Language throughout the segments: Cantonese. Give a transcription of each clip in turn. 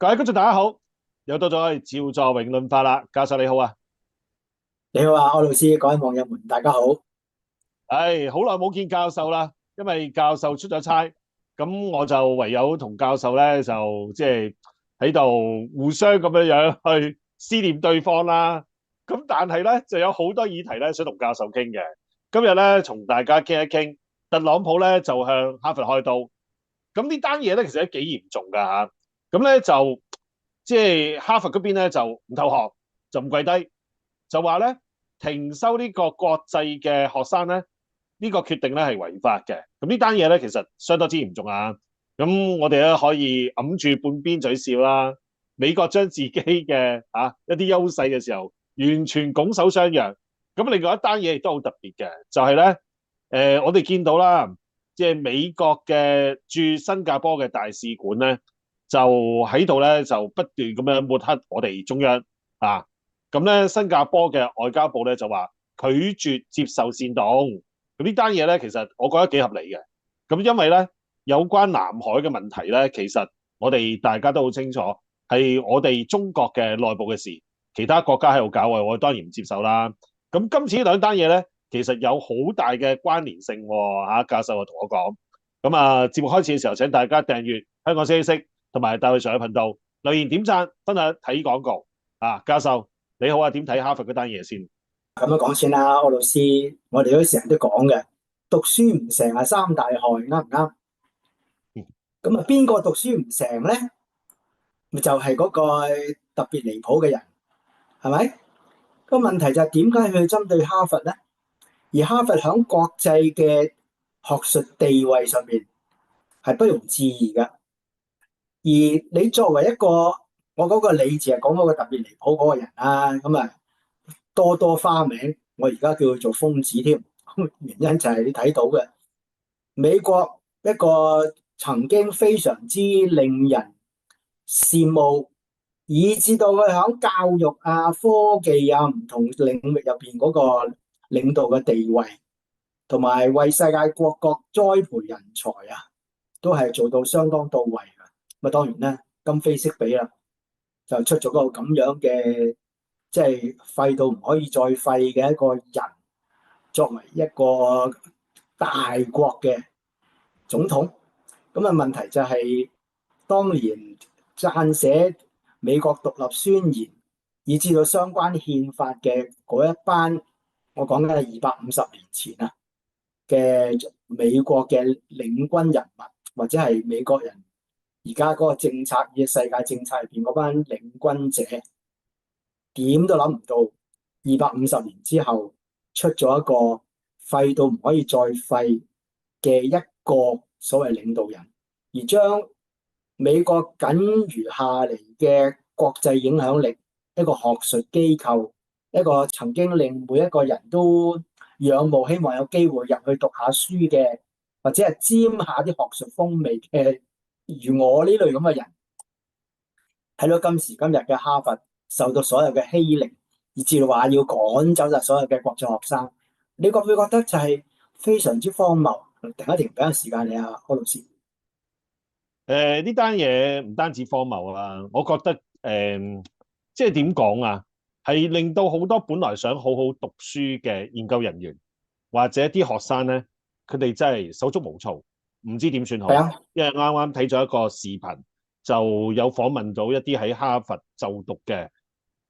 各位觀眾大家好，又到咗我哋趙助榮論法啦，教授你好啊。你好啊，柯老師，各位網友們，大家好。唉，好耐冇見教授啦，因為教授出咗差，咁我就唯有同教授咧就即係喺度互相咁樣樣去思念對方啦。咁但係咧就有好多議題咧想同教授傾嘅。今日咧同大家傾一傾，特朗普咧就向哈佛開刀，咁呢單嘢咧其實都幾嚴重噶吓。咁咧就即係哈佛嗰邊咧就唔投降，就唔跪低，就話咧停收呢個國際嘅學生咧，呢個決定咧係違法嘅。咁呢單嘢咧其實相當之嚴重啊。咁我哋咧可以揞住半邊嘴笑啦。美國將自己嘅一啲優勢嘅時候，完全拱手相讓。咁另外一單嘢亦都好特別嘅，就係咧我哋見到啦，即係美國嘅駐新加坡嘅大使館咧，就喺度咧就不斷咁樣抹黑我哋中央啊。咁咧新加坡嘅外交部咧就話拒絕接受煽動。咁呢單嘢咧其實我覺得幾合理嘅。咁因為咧有關南海嘅問題咧，其實我哋大家都好清楚係我哋中國嘅內部嘅事，其他國家喺度搞我當然唔接受啦。咁今次呢兩單嘢咧，其實有好大嘅關聯性喎。教授就同我講。咁節目開始嘅時候，請大家訂閱香港消息同埋大衛上嘅頻道，留言點讚、分享、睇廣告。教授你好啊，點睇哈佛嗰單嘢先？咁樣講先啦，柯老師，我哋都成日都講嘅，讀書唔成係三大害，啱唔啱？咁啊，邊個讀書唔成咧？咪就係嗰個特別離譜嘅人，係咪？個問題就係點解去針對哈佛咧？而哈佛喺國際嘅學術地位上面係不容置疑嘅。而你作為一個，我嗰個理字係講嗰個特別離譜嗰個人啦，咁啊多多花名，我而家叫佢做瘋子添。原因就係你睇到嘅美國一個曾經非常之令人羨慕，以至到佢喺教育啊、科技啊唔同領域入邊嗰個領導嘅地位，同埋為世界各國栽培人才啊，都係做到相當到位嘅。咁啊，當然啦，今非昔比啦，就出咗個咁樣嘅，即係廢到唔可以再廢嘅一個人，作為一個大國嘅總統。咁啊，問題就係當年撰寫美國獨立宣言，以至到相關憲法嘅嗰一班，我講緊係250年前啊嘅美國嘅領軍人物，或者係美國人而家嗰個政策嘅世界政策入邊嗰班領軍者，點都諗唔到250年之後出咗一個廢到唔可以再廢嘅一個所謂領導人，而將美國僅餘下嚟嘅國際影響力，一個學術機構，一個曾經令每一個人都仰慕，希望有機會入去讀下書嘅，或者係沾下啲學術風味嘅，如我呢類咁嘅人，睇到今時今日嘅哈佛受到所有嘅欺凌，以至話要趕走晒所有嘅國際學生，你覺唔覺得就係非常之荒謬？停一停，俾個時間你啊，柯老師。呢單嘢唔單止荒謬啦，我覺得即係點講啊，係令到好多本來想好好讀書嘅研究人員或者啲學生咧，佢哋真係手足無措，唔知點算好。係啊，因為啱啱睇咗一個視頻，就有訪問到一啲喺哈佛就讀嘅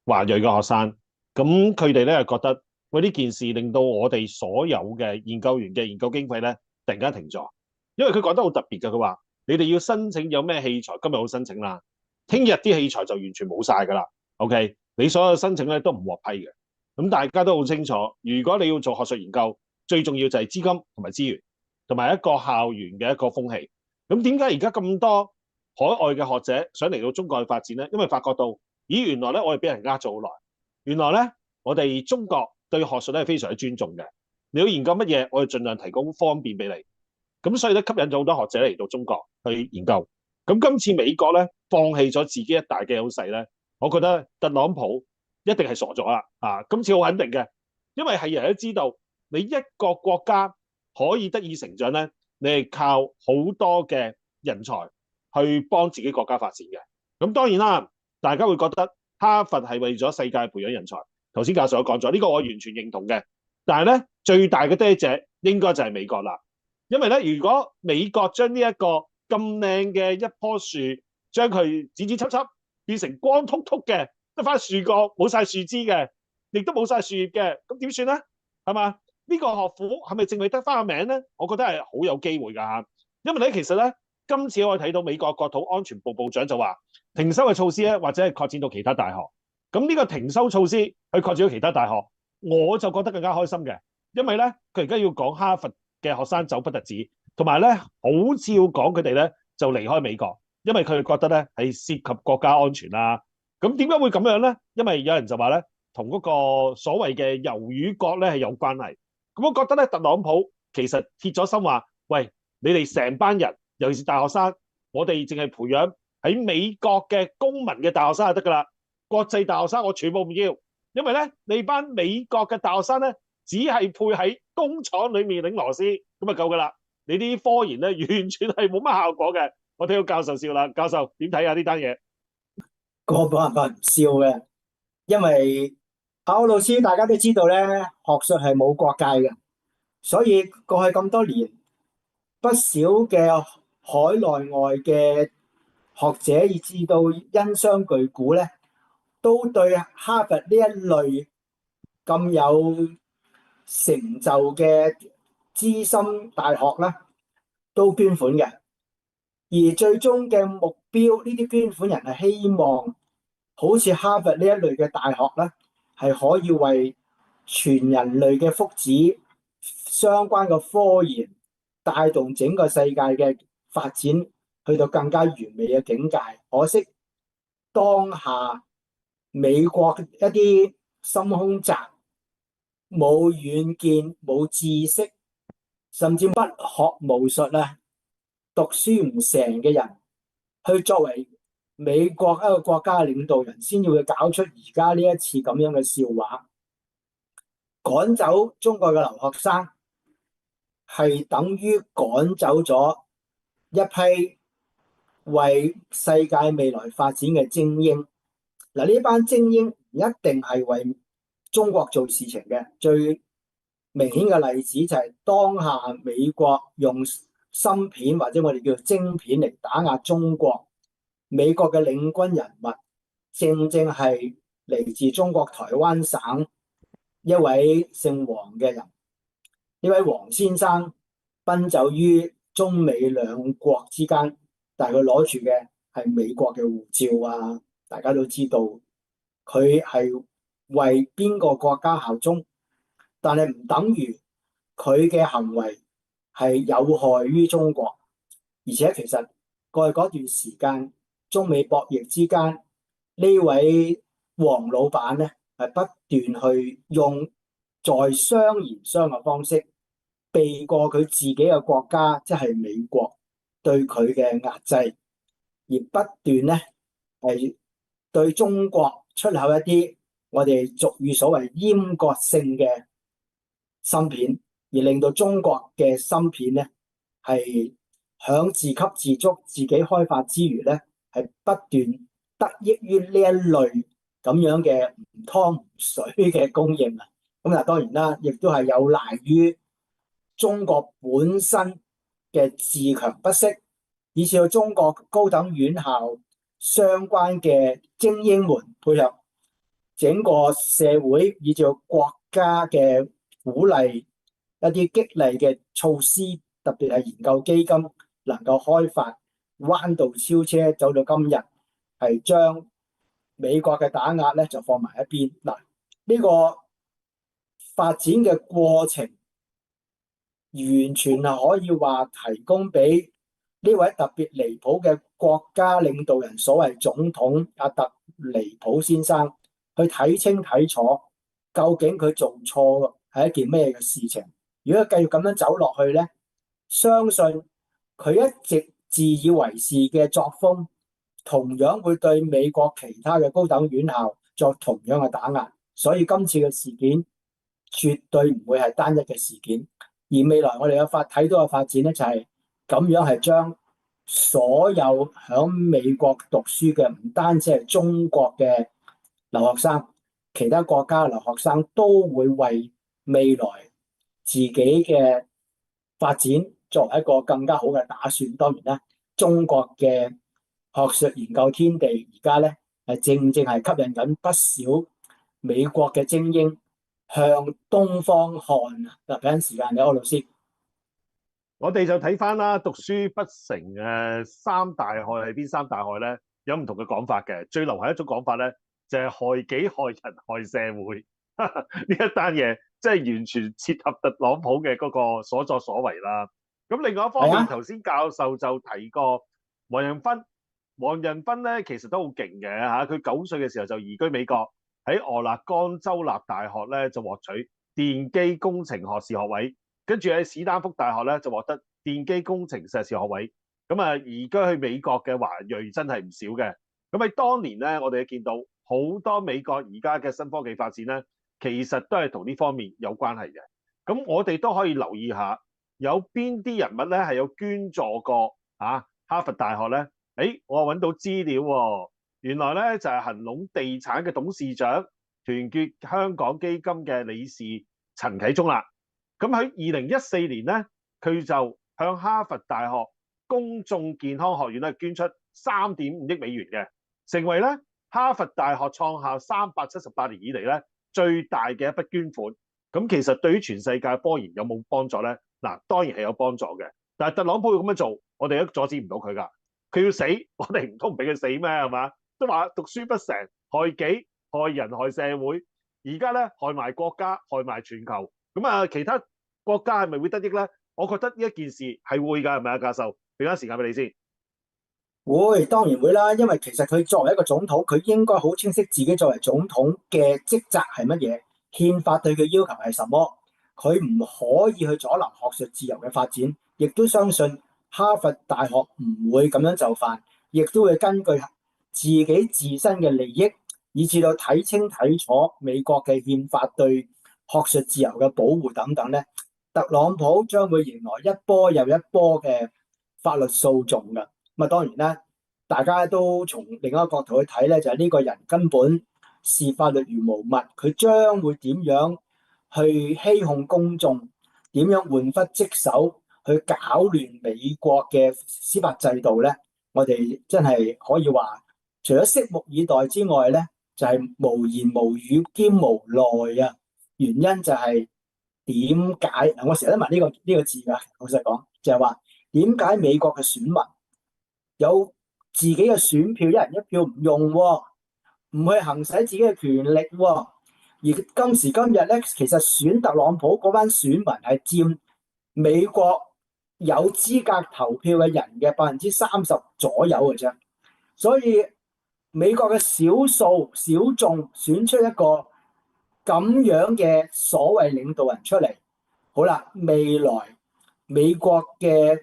華裔嘅學生，咁佢哋咧覺得，喂，呢件事令到我哋所有嘅研究員嘅研究經費咧突然間停咗。因為佢講得好特別嘅，佢話你哋要申請有咩器材，今日好申請啦，聽日啲器材就完全冇晒㗎啦。OK，你所有申請咧都唔獲批嘅。咁大家都好清楚，如果你要做學術研究，最重要就係資金同埋資源，同埋一個校園嘅一個風氣。咁點解而家咁多海外嘅學者想嚟到中國去發展咧？因為發覺到，咦，原來咧我哋俾人呃咗好耐，原來咧我哋中國對學術咧係非常之尊重嘅。你要研究乜嘢，我哋盡量提供方便俾你。咁所以咧吸引咗好多學者嚟到中國去研究。咁今次美國咧放棄咗自己一大嘅優勢咧，我覺得特朗普一定係傻咗啦。今次好肯定嘅，因為係人都知道，你一個國家可以得以成長咧，你係靠好多嘅人才去幫自己國家發展嘅。咁當然啦，大家會覺得哈佛係為咗世界培養人才。頭先教授都講咗，呢個我完全認同嘅。但係咧，最大嘅爹隻應該就係美國啦。因為咧，如果美國將呢一個咁靚嘅一棵樹，將佢剪剪輯輯變成光禿禿嘅，得翻樹幹，冇晒樹枝嘅，亦都冇晒樹葉嘅，咁點算咧？係嘛？呢個學府係咪淨係得翻個名咧？我覺得係好有機會㗎。因為咧，其實咧，今次我睇到美國國土安全部部長就話，停收嘅措施咧，或者係擴展到其他大學。咁呢個停收措施去擴展到其他大學，我就覺得更加開心嘅，因為咧，佢而家要講哈佛嘅學生走不特止，同埋咧，好似要講佢哋咧就離開美國，因為佢哋覺得咧係涉及國家安全啦。咁點解會咁樣咧？因為有人就話咧，同嗰個所謂嘅魷魚國咧係有關係。咁我覺得咧，特朗普其實鐵咗心話，喂，你哋成班人，尤其是大學生，我哋淨係培養喺美國嘅公民嘅大學生就得㗎啦。國際大學生我全部唔要，因為咧你班美國嘅大學生咧，只係配喺工廠裡面擰螺絲咁就夠㗎啦。你啲科研咧完全係冇乜效果嘅。我聽到教授笑啦，教授點睇啊呢單嘢？個冇辦法唔笑嘅，因為考老師大家都知道咧，學術係冇國界嘅，所以過去咁多年，不少嘅海內外嘅學者以至到因商據古咧，都對哈佛呢一類咁有成就嘅資深大學咧，都捐款嘅。而最終嘅目標，呢啲捐款人係希望好似哈佛呢一類嘅大學咧，係可以為全人類嘅福祉相關嘅科研，帶動整個世界嘅發展去到更加完美嘅境界。可惜當下美國一啲心胸窄、冇遠見、冇知識，甚至不學無術啊，讀書唔成嘅人，去作為美國一個國家嘅領導人，先要去搞出而家呢一次咁樣嘅笑話，趕走中國嘅留學生，係等於趕走咗一批為世界未來發展嘅精英。嗱，呢班精英唔一定係為中國做事情嘅。最明顯嘅例子就係當下美國用芯片或者我哋叫晶片嚟打壓中國，美國嘅領軍人物正正係嚟自中國台灣省一位姓黃嘅人。呢位黃先生奔走於中美兩國之間，但係佢攞住嘅係美國嘅護照啊！大家都知道佢係為邊個國家效忠，但係唔等於佢嘅行為係有害於中國。而且其實過去嗰段時間，中美博弈之間，呢位黃老闆咧係不斷去用在商言商嘅方式，避過佢自己嘅國家，即係美國對佢嘅壓制，而不斷咧係對中國出口一啲我哋俗語所謂閹割性嘅芯片，而令到中國嘅芯片咧係響自給自足、自己開發之餘咧，係不斷得益於呢一類咁樣嘅唔湯唔水嘅供應啊！咁嗱，當然啦，亦都係有賴於中國本身嘅自強不息，以至到中國高等院校相關嘅精英們配合整個社會，以至到國家嘅鼓勵一啲激勵嘅措施，特別係研究基金能夠開發彎道超車，走到今日係將美國嘅打壓咧就放埋一邊。嗱，呢個發展嘅過程完全係可以話提供俾呢位特別離譜嘅國家領導人，所謂總統阿特離普先生，去睇清睇楚究竟佢做錯係一件咩嘅事情。如果繼續咁樣走落去呢，相信佢一直自以為是嘅作風，同樣會對美國其他嘅高等院校作同樣嘅打壓。所以今次嘅事件絕對唔會係單一嘅事件，而未來我哋睇到嘅發展咧，就係咁樣係將所有喺美國讀書嘅，唔單止係中國嘅留學生，其他國家嘅留學生都會為未來自己嘅發展作為一個更加好嘅打算。當然啦，中國嘅學術研究天地而家咧係正正係吸引緊不少美國嘅精英向東方看啊！嗱，俾陣時間你，柯老師。我哋就睇翻啦，讀書不成三大害係邊三大害咧？有唔同嘅講法嘅。最流行一種講法咧，就係害己、害人、害社會。呢一單嘢即係完全切合特朗普嘅嗰個所作所為啦。咁另外一方面，頭先教授就提過黃仁勳。黃仁勳咧其實都好勁嘅嚇，佢9歲嘅時候就移居美國，喺俄勒岡州立大學咧就獲取電機工程學士學位。跟住喺史丹福大學咧就獲得電機工程碩士學位。咁啊，移居去美國嘅華裔真係唔少嘅。咁喺當年咧，我哋見到好多美國而家嘅新科技發展咧，其實都係同呢方面有關係嘅。咁我哋都可以留意下，有邊啲人物咧係有捐助過哈佛大學咧？我揾到資料喎，原來咧就係恒隆地產嘅董事長、團結香港基金嘅理事陳啟宗啦。咁喺2014年咧，佢就向哈佛大學公眾健康學院咧捐出3.5億美元嘅，成為咧哈佛大學創校378年以嚟咧最大嘅一筆捐款。咁其實對於全世界科研有冇幫助咧？嗱，當然係有幫助嘅。但係特朗普要咁樣做，我哋都阻止唔到佢㗎。佢要死，我哋唔通唔俾佢死咩？係嘛？都話讀書不成，害己、害人、害社會。而家咧害埋國家、害埋全球。咁啊，其他國家係咪會得益咧？我覺得呢一件事係會㗎，係咪啊，教授？俾翻時間俾你先。會，當然會啦，因為其實佢作為一個總統，佢應該好清晰自己作為總統嘅職責係乜嘢，憲法對佢要求係什麼，佢唔可以去阻撓學術自由嘅發展，亦都相信哈佛大學唔會咁樣就範，亦都會根據自己自身嘅利益，以至到睇清睇楚美國嘅憲法對學術自由嘅保護等等咧。特朗普將會迎來一波又一波嘅法律訴訟㗎。咁啊，當然啦，大家都從另一個角度去睇咧，就係呢個人根本視法律如無物，佢將會點樣去欺哄公眾，點樣玩忽職守去搞亂美國嘅司法制度咧？我哋真係可以話，除咗拭目以待之外咧，就係無言無語兼無奈啊！原因就係點解嗱？我成日都問呢個字㗎，老實講，就係話點解美國嘅選民有自己嘅選票，一人一票唔用喎，唔去行使自己嘅權力喎。而今時今日咧，其實選特朗普嗰班選民係佔美國有資格投票嘅人嘅30%左右嘅啫。所以美國嘅少數小眾選出一個咁樣嘅所謂領導人出嚟，好啦，未來美國嘅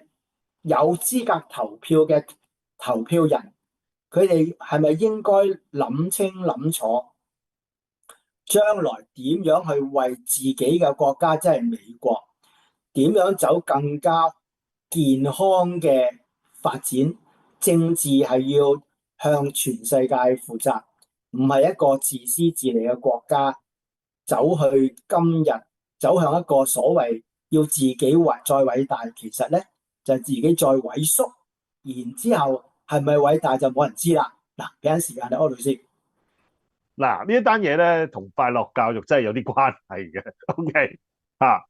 有資格投票嘅投票人，佢哋係咪應該諗清諗楚，將來點樣去為自己嘅國家，即係美國，點樣走更加健康嘅發展？政治係要向全世界負責，唔係一個自私自利嘅國家走去今日走向一個所謂要自己再偉大，其實咧就係自己再萎縮，然之後係咪偉大就冇人知啦。嗱，俾陣時間你柯老師。嗱，呢一單嘢咧同快樂教育真係有啲關係嘅。OK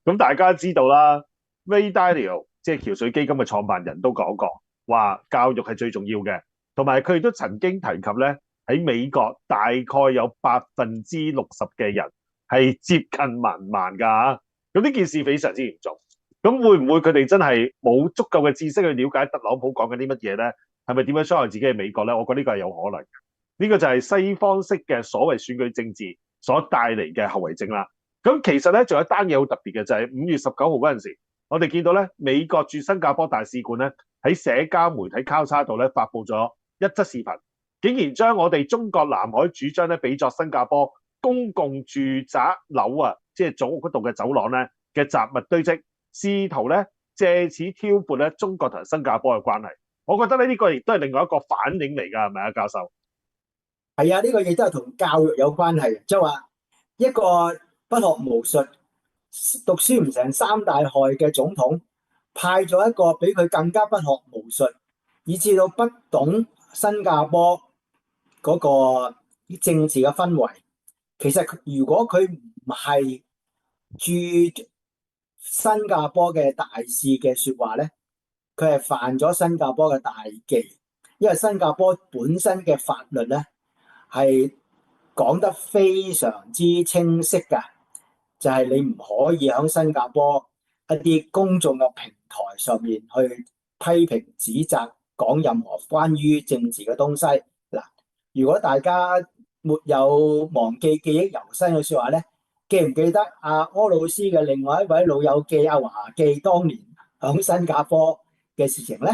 咁大家知道啦，Ray Dalio 即係橋水基金嘅創辦人都講過，話教育係最重要嘅，同埋佢亦都曾經提及咧，喺美國大概有60%嘅人係接近文盲㗎。咁呢件事非常之嚴重。咁會唔會佢哋真係冇足夠嘅知識去了解特朗普講緊啲乜嘢咧？係咪點樣傷害自己嘅美國咧？我覺得呢個係有可能嘅。呢個就係西方式嘅所謂選舉政治所帶嚟嘅後遺症啦。咁其實咧，仲有一單嘢好特別嘅，就係5月19號嗰陣時，我哋見到咧美國駐新加坡大使館咧喺社交媒體交叉度咧發布咗一則視頻，竟然將我哋中國南海主張咧比作新加坡公共住宅樓即係組屋嗰度嘅走廊咧嘅雜物堆積，試圖咧借此挑撥咧中國同新加坡嘅關係。我覺得咧呢個亦都係另外一個反應嚟㗎，係咪啊，教授？係啊，呢個亦都係同教育有關係嘅，即係話一個不學無術、讀書唔成三大害嘅總統，派咗一個比佢更加不學無術，以至到不懂新加坡嗰個政治嘅氛圍。其實如果佢唔係駐新加坡嘅大使嘅説話咧，佢係犯咗新加坡嘅大忌，因為新加坡本身嘅法律咧係講得非常之清晰㗎，就係你唔可以喺新加坡一啲公眾嘅平台上面去批評、指責、講任何關於政治嘅東西。嗱，如果大家沒有忘記記憶猶新嘅説話咧，記唔記得阿柯老師嘅另外一位老友記阿華記當年喺新加坡嘅事情咧？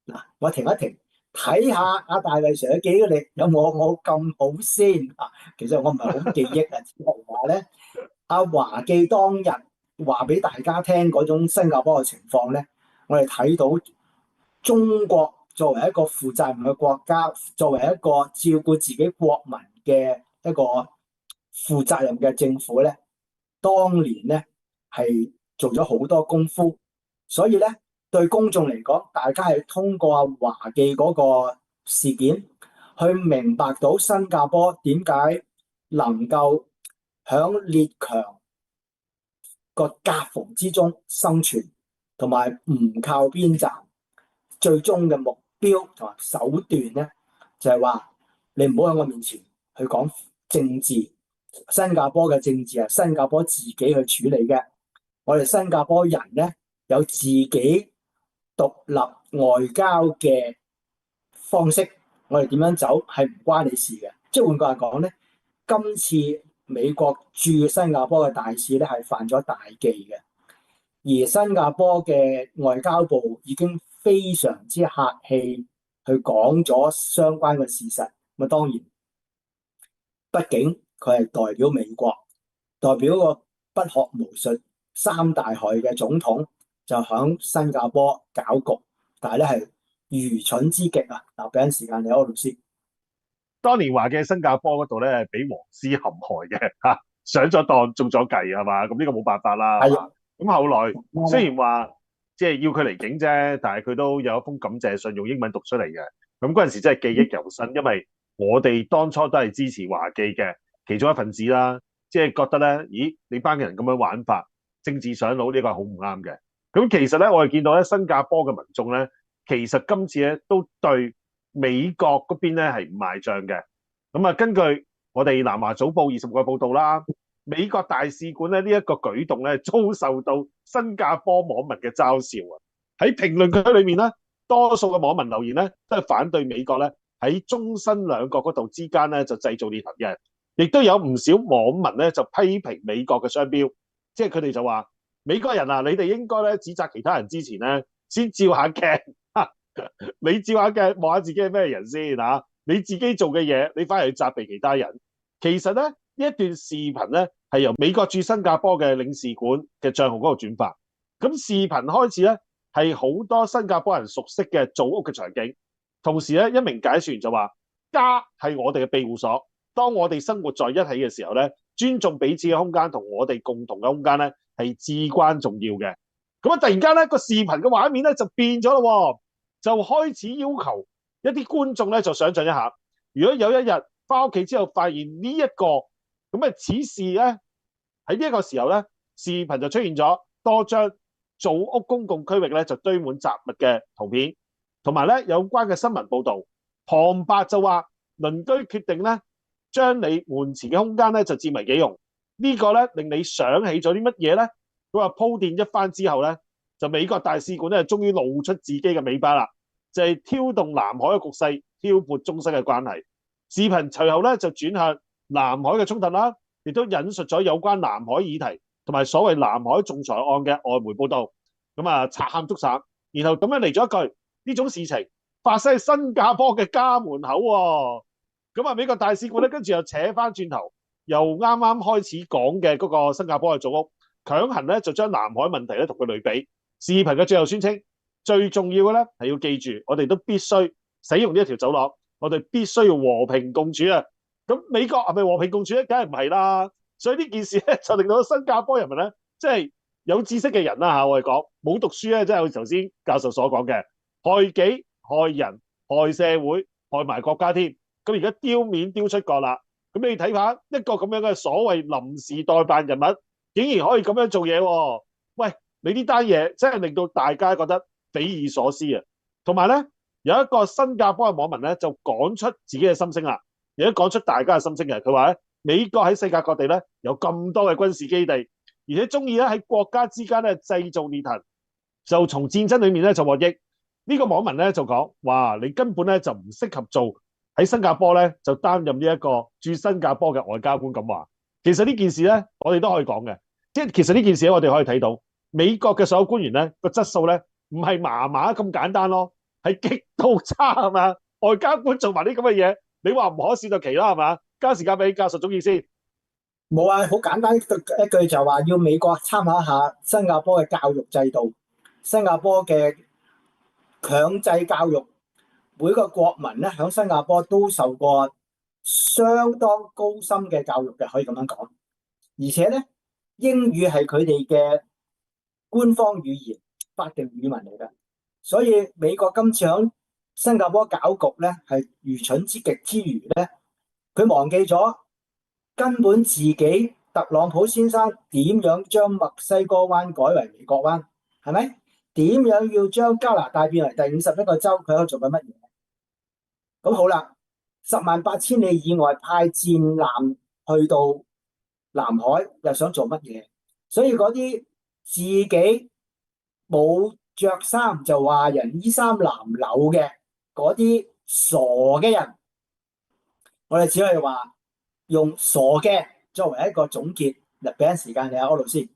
嗱，我停一停，睇下阿大衛 Sir 嘅記憶力有冇我咁好先啊？其實我唔係好記憶啊，只係話咧，阿華記當日話俾大家聽嗰種新加坡嘅情況咧，我哋睇到中國作為一個負責任嘅國家，作為一個照顧自己國民嘅一個負責任嘅政府咧，當年咧係做咗好多功夫，所以咧對公眾嚟講，大家係通過阿華記嗰個事件去明白到新加坡點解能夠響列強個夾縫之中生存，同埋唔靠邊站，最終嘅目標同埋手段咧，就係話你唔好喺我面前去講政治。新加坡嘅政治係新加坡自己去處理嘅，我哋新加坡人咧有自己獨立外交嘅方式，我哋點樣走係唔關你事嘅。即係換句話講咧，今次美國駐新加坡嘅大使咧係犯咗大忌嘅，而新加坡嘅外交部已經非常之客氣去講咗相關嘅事實。咁啊，當然，畢竟佢係代表美國，代表個不學無術、三大害嘅總統，就響新加坡搞局，但係咧係愚蠢之極啊！嗱，俾緊時間你，柯老師。當年話嘅新加坡嗰度咧，俾黃絲陷害嘅嚇，上咗當中咗計係嘛？咁呢個冇辦法啦，係係嘛？咁後來雖然話即係要佢離境啫，但係佢都有一封感謝信用英文讀出嚟嘅。咁嗰陣時真係記憶猶新，因為我哋當初都係支持華記嘅其中一份子啦，即係覺得咧，咦，你班人咁樣玩法，政治上腦呢個係好唔啱嘅。咁其實咧，我哋見到咧，新加坡嘅民眾咧，其實今次咧都對美國嗰邊咧係唔賣帳嘅。咁啊，根據我哋南華早報20個報道啦，美國大使館咧呢一個舉動咧，遭受到新加坡網民嘅嘲笑啊！喺評論區裏面咧，多數嘅網民留言咧都係反對美國咧喺中新兩國嗰度之間咧就製造裂痕嘅，亦都有唔少網民咧就批評美國嘅商標，即係佢哋就話美國人啊，你哋應該咧指責其他人之前咧，先照下鏡，你照下鏡望下自己係咩人先嚇。你自己做嘅嘢，你翻嚟去責備其他人。其實咧，呢一段視頻咧係由美國駐新加坡嘅領事館嘅帳號嗰度轉發。咁視頻開始咧係好多新加坡人熟悉嘅組屋嘅場景。同時咧，一名解說員就話：家係我哋嘅庇護所。當我哋生活在一起嘅時候咧，尊重彼此嘅空間同我哋共同嘅空間咧係至關重要嘅。咁啊，突然間咧個視頻嘅畫面咧就變咗咯，就開始要求一啲觀眾咧就想象一下，如果有一日翻屋企之後發現呢一個咁嘅此事咧，喺呢一個時候咧，視頻就出現咗多張組屋公共區域咧就堆滿雜物嘅圖片，同埋咧有關嘅新聞報導，旁白就話鄰居決定咧將你門前嘅空間咧就佔為己用，呢個咧令你想起咗啲乜嘢咧？佢話鋪墊一番之後咧，就美國大使館咧終於露出自己嘅尾巴啦。就係挑動南海嘅局勢，挑撥中西嘅關係。視頻隨後咧就轉向南海嘅衝突啦，亦都引述咗有關南海議題同埋所謂南海仲裁案嘅外媒報導。咁啊，賊喊捉賊，然後咁樣嚟咗一句：呢種事情發生喺新加坡嘅家門口喎。咁啊，美國大使館咧跟住又扯翻轉頭，由啱啱開始講嘅嗰個新加坡嘅組屋，強行咧就將南海問題咧同佢類比。視頻嘅最後宣稱：最重要嘅咧係要記住，我哋都必須使用呢一條走廊，我哋必須要和平共處啊！咁美國係咪和平共處咧？梗係唔係啦！所以呢件事咧就令到新加坡人民咧，即係有知識嘅人啦嚇，我哋講冇讀書咧，即係好似頭先教授所講嘅，害己害人害社會害埋國家添。咁而家丟面丟出國啦，咁你睇下一個咁樣嘅所謂臨時代辦人物，竟然可以咁樣做嘢喎！喂，你呢單嘢真係令到大家覺得匪夷所思啊！同埋咧，有一個新加坡嘅網民咧就講出自己嘅心聲啦，亦都講出大家嘅心聲嘅。佢話咧，美國喺世界各地咧有咁多嘅軍事基地，而且中意咧喺國家之間咧製造裂痕，就從戰爭裡面咧就獲益。呢個網民咧就講話：你根本咧就唔適合做喺新加坡咧就擔任呢一個駐新加坡嘅外交官咁話。其實呢件事咧，我哋都可以講嘅，即係其實呢件事咧，我哋可以睇到美國嘅所有官員咧個質素咧唔係麻麻咁簡單咯，係極度差係嘛？外交官做埋啲咁嘅嘢，你話唔可視就奇啦係嘛？交時間俾教授總結先。冇啊，好簡單一句就話要美國參考一下新加坡嘅教育制度，新加坡嘅強制教育，每個國民咧喺新加坡都受過相當高深嘅教育嘅，可以咁樣講。而且咧，英語係佢哋嘅官方語言、法定語文嚟嘅，所以美國今次喺新加坡搞局咧係愚蠢之極之餘咧，佢忘記咗根本自己特朗普先生點樣將墨西哥灣改為美國灣，係咪？點樣要將加拿大變為第51個州？佢喺度做緊乜嘢？咁好啦，108000里以外派戰艦去到南海，又想做乜嘢？所以嗰啲自己冇着衫就話人衣衫襤褸嘅嗰啲傻嘅人，我哋只可以話用傻嘅作為一個總結。嚟俾陣時間你啊，柯老師。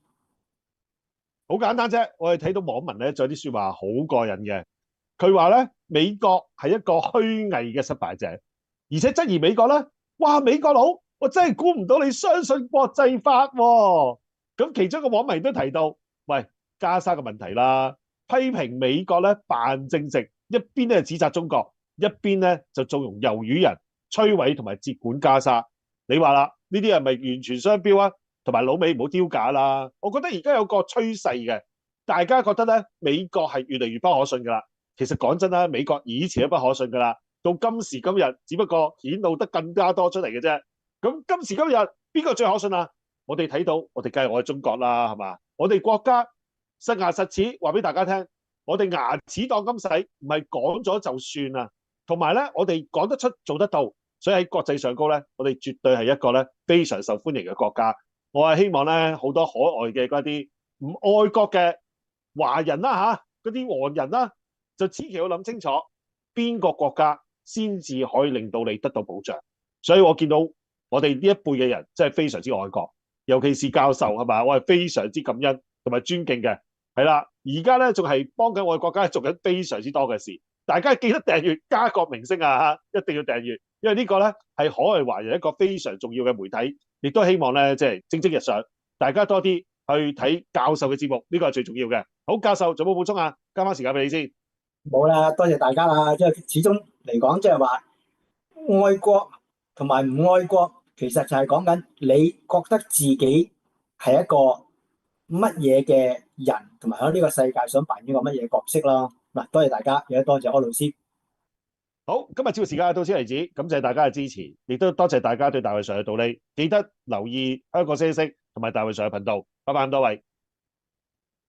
好簡單啫，我哋睇到網民咧，仲有啲説話好過癮嘅。佢話咧，美國係一個虛偽嘅失敗者，而且質疑美國咧，哇！美國佬，我真係估唔到你相信國際法喎。咁其中一個網民都提到，喂，加沙嘅問題啦，批評美國咧扮正直，一邊咧指責中國，一邊咧就縱容魷魚人摧毀同埋接管加沙。你話啦，呢啲係咪完全雙標啊？同埋老美唔好丟架啦！我覺得而家有個趨勢嘅，大家覺得咧美國係越嚟越不可信㗎啦。其實講真啦，美國以前都不可信㗎啦，到今時今日只不過顯露得更加多出嚟嘅啫。咁今時今日邊個最可信啊？我哋睇到，我哋梗係我哋中國啦，係嘛？我哋國家實牙實齒話俾大家聽，我哋牙齒當金使，唔係講咗就算啦。同埋咧，我哋講得出做得到，所以喺國際上高咧，我哋絕對係一個咧非常受歡迎嘅國家。我係希望咧，好多海外嘅嗰啲唔愛國嘅華人啦嚇，嗰啲黃人啦，就千祈要諗清楚邊個國家先至可以令到你得到保障。所以我見到我哋呢一輩嘅人真係非常之愛國，尤其是教授係嘛，我係非常之感恩同埋尊敬嘅。係啦，而家咧仲係幫緊我哋國家做緊非常之多嘅事。大家記得訂閱加國明星啊嚇，一定要訂閱，因為呢個咧係海外華人一個非常重要嘅媒體。亦都希望咧，即係蒸蒸日上，大家多啲去睇教授嘅節目，呢個係最重要嘅。好，教授仲有冇補充啊？交翻時間俾你先。冇啦，多謝大家啦。即係始終嚟講，即係話愛國同埋唔愛國，其實就係講緊你覺得自己係一個乜嘢嘅人，同埋喺呢個世界想扮演個乜嘢角色啦。嗱，多謝大家，亦都多謝柯老師。好，今日節目時間到此為止，感謝大家嘅支持，亦都多謝大家對大衛 Sir 嘅道理。記得留意香港星期同埋大衛 Sir 嘅頻道。拜拜咁多位。